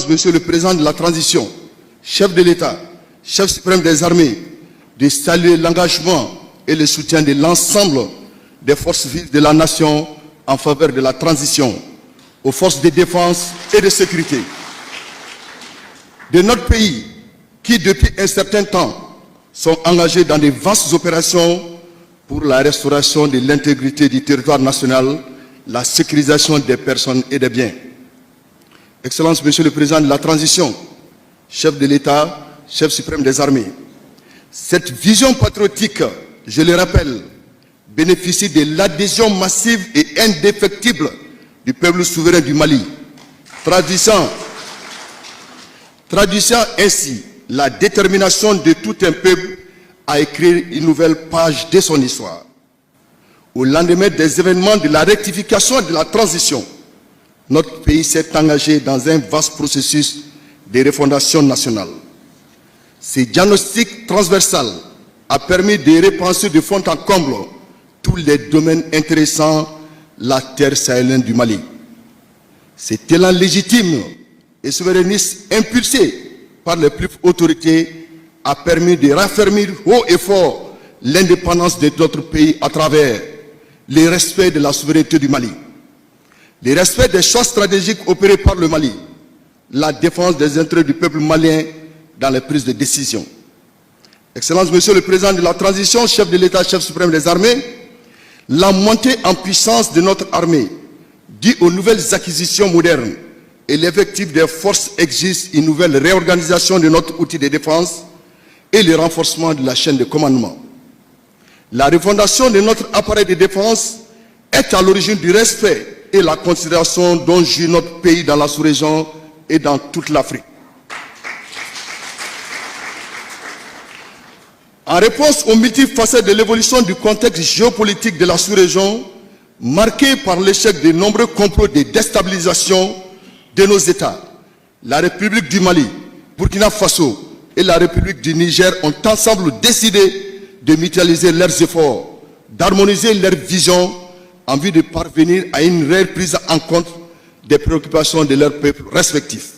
Excellence, Monsieur le Président de la Transition, chef de l'État, chef suprême des armées, de saluer l'engagement et le soutien de l'ensemble des forces vives de la nation en faveur de la transition, aux forces de défense et de sécurité de notre pays, qui depuis un certain temps sont engagés dans de vastes opérations pour la restauration de l'intégrité du territoire national, la sécurisation des personnes et des biens. Excellence, Monsieur le Président de la Transition, chef de l'État, chef suprême des armées, cette vision patriotique, je le rappelle, bénéficie de l'adhésion massive et indéfectible du peuple souverain du Mali, traduisant ainsi la détermination de tout un peuple à écrire une nouvelle page de son histoire. Au lendemain des événements de la rectification et de la transition, notre pays s'est engagé dans un vaste processus de refondation nationale. Ce diagnostic transversal a permis de repenser de fond en comble tous les domaines intéressant la terre sahélienne du Mali. Cet élan légitime et souverainiste impulsé par les plus hautes autorités a permis de raffermir haut et fort l'indépendance de notre pays à travers le respect de la souveraineté du Mali, le respect des choix stratégiques opérés par le Mali, la défense des intérêts du peuple malien dans les prises de décision. Excellence, Monsieur le Président de la Transition, chef de l'État, chef suprême des armées, la montée en puissance de notre armée, due aux nouvelles acquisitions modernes et l'effectif des forces exige une nouvelle réorganisation de notre outil de défense et le renforcement de la chaîne de commandement. La refondation de notre appareil de défense est à l'origine du respect et la considération dont jouit notre pays dans la sous-région et dans toute l'Afrique. En réponse aux multiples facettes de l'évolution du contexte géopolitique de la sous-région, marqué par l'échec de nombreux complots de déstabilisation de nos États, la République du Mali, Burkina Faso et la République du Niger ont ensemble décidé de mutualiser leurs efforts, d'harmoniser leurs visions en vue de parvenir à une réelle prise en compte des préoccupations de leurs peuples respectifs.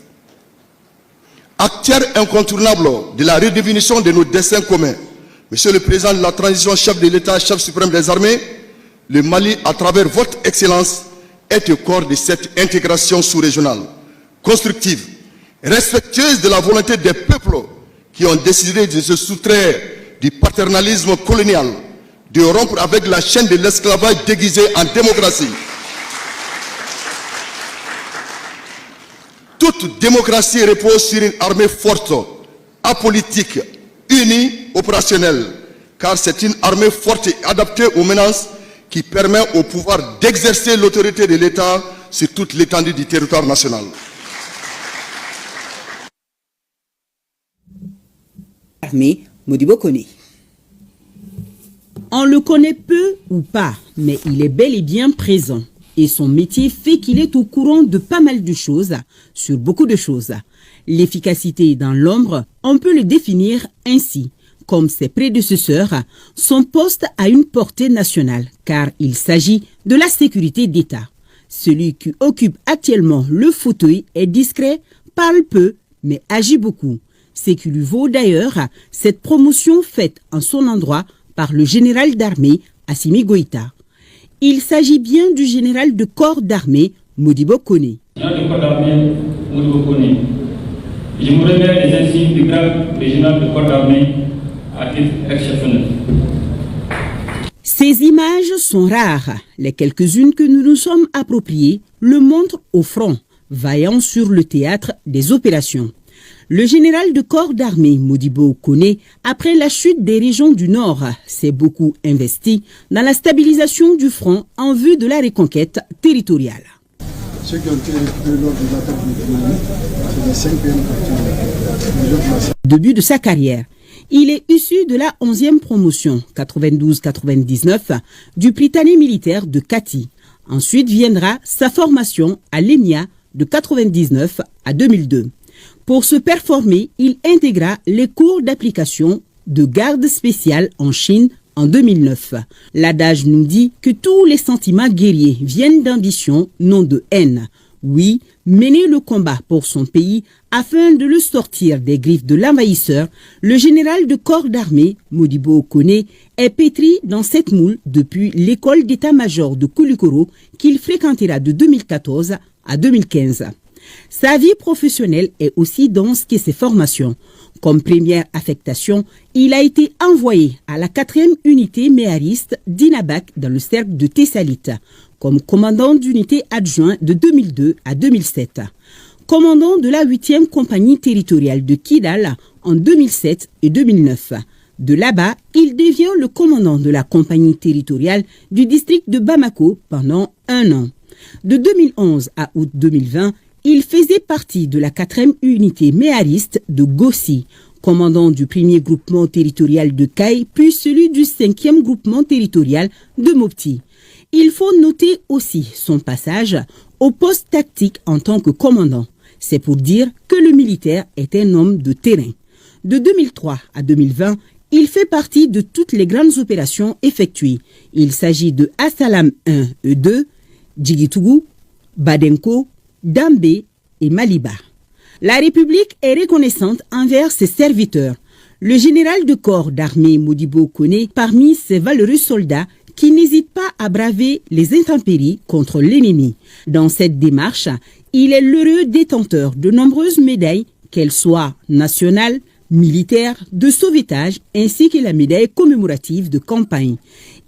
Acteur incontournable de la redéfinition de nos destins communs, Monsieur le Président de la Transition, chef de l'État, chef suprême des armées, le Mali, à travers votre Excellence, est au corps de cette intégration sous-régionale, constructive, respectueuse de la volonté des peuples qui ont décidé de se soustraire du paternalisme colonial, de rompre avec la chaîne de l'esclavage déguisé en démocratie. Toute démocratie repose sur une armée forte, apolitique, unie, opérationnelle, car c'est une armée forte et adaptée aux menaces qui permet au pouvoir d'exercer l'autorité de l'État sur toute l'étendue du territoire national. Armée, Modibo Kone. On le connaît peu ou pas, mais il est bel et bien présent. Et son métier fait qu'il est au courant de pas mal de choses, sur beaucoup de choses. L'efficacité dans l'ombre, on peut le définir ainsi. Comme ses prédécesseurs, son poste a une portée nationale, car il s'agit de la sécurité d'État. Celui qui occupe actuellement le fauteuil est discret, parle peu, mais agit beaucoup. Ce qui lui vaut d'ailleurs cette promotion faite en son endroit par le général d'armée Assimi Goïta. Il s'agit bien du général de corps d'armée Modibo Kone. Je me remets les insignes du grade régional de corps d'armée à titre exceptionnel. Ces images sont rares. Les quelques-unes que nous nous sommes appropriées le montrent au front, vaillant sur le théâtre des opérations. Le général de corps d'armée Modibo Kone, après la chute des régions du Nord, s'est beaucoup investi dans la stabilisation du front en vue de la reconquête territoriale. Ceux qui ont été récupérés lors de l'attaque du Mali, c'est les 5 PM. Début de sa carrière, il est issu de la 11e promotion 92-99 du Prytanée militaire de Kati. Ensuite viendra sa formation à l'ENIA de 99 à 2002. Pour se performer, il intégra les cours d'application de garde spéciale en Chine en 2009. L'adage nous dit que tous les sentiments guerriers viennent d'ambition, non de haine. Oui, mener le combat pour son pays afin de le sortir des griffes de l'envahisseur, le général de corps d'armée, Modibo Okone, est pétri dans cette moule depuis l'école d'état-major de Koulikoro qu'il fréquentera de 2014 à 2015. Sa vie professionnelle est aussi dense que ses formations. Comme première affectation, il a été envoyé à la 4e unité méariste d'Inabak dans le cercle de Thessalite, comme commandant d'unité adjoint de 2002 à 2007. Commandant de la 8e compagnie territoriale de Kidal en 2007 et 2009. De là-bas, il devient le commandant de la compagnie territoriale du district de Bamako pendant 1 an. De 2011 à août 2020, il faisait partie de la 4e unité méariste de Gossi, commandant du 1er groupement territorial de Kaï, puis celui du 5e groupement territorial de Mopti. Il faut noter aussi son passage au poste tactique en tant que commandant. C'est pour dire que le militaire est un homme de terrain. De 2003 à 2020, il fait partie de toutes les grandes opérations effectuées. Il s'agit de Assalam 1 et 2, Djigitougou, Badenko, Dambé et Maliba. La République est reconnaissante envers ses serviteurs. Le général de corps d'armée Modibo Okone, parmi ses valeureux soldats qui n'hésitent pas à braver les intempéries contre l'ennemi. Dans cette démarche, il est l'heureux détenteur de nombreuses médailles, qu'elles soient nationales, militaires, de sauvetage, ainsi que la médaille commémorative de campagne.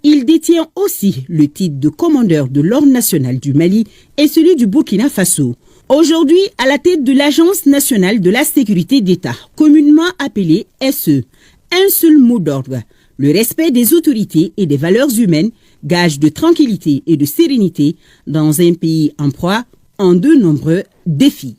Il détient aussi le titre de commandeur de l'Ordre national du Mali et celui du Burkina Faso. Aujourd'hui, à la tête de l'Agence nationale de la sécurité d'État, communément appelée SE, un seul mot d'ordre, le respect des autorités et des valeurs humaines, gage de tranquillité et de sérénité dans un pays en proie en de nombreux défis.